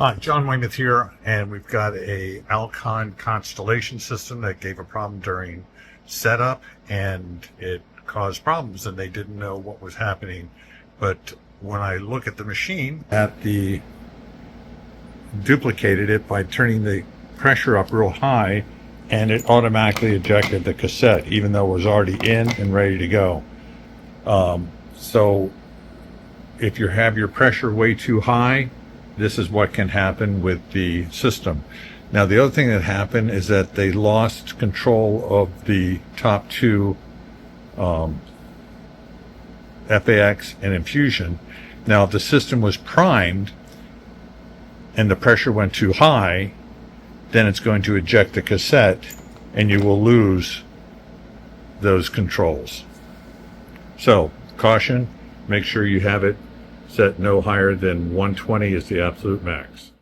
Hi, John Weymouth here, and we've got a Alcon Constellation system that gave a problem during setup, and it caused problems, and they didn't know what was happening. But when I look at the machine, duplicated it by turning the pressure up real high, and it automatically ejected the cassette, even though it was already in and ready to go. So if you have your pressure way too high, this is what can happen with the system. Now, the other thing that happened is that they lost control of the top two FAX and infusion. Now, if the system was primed and the pressure went too high, then it's going to eject the cassette and you will lose those controls. So, caution, make sure you have it set no higher than 120 is the absolute max.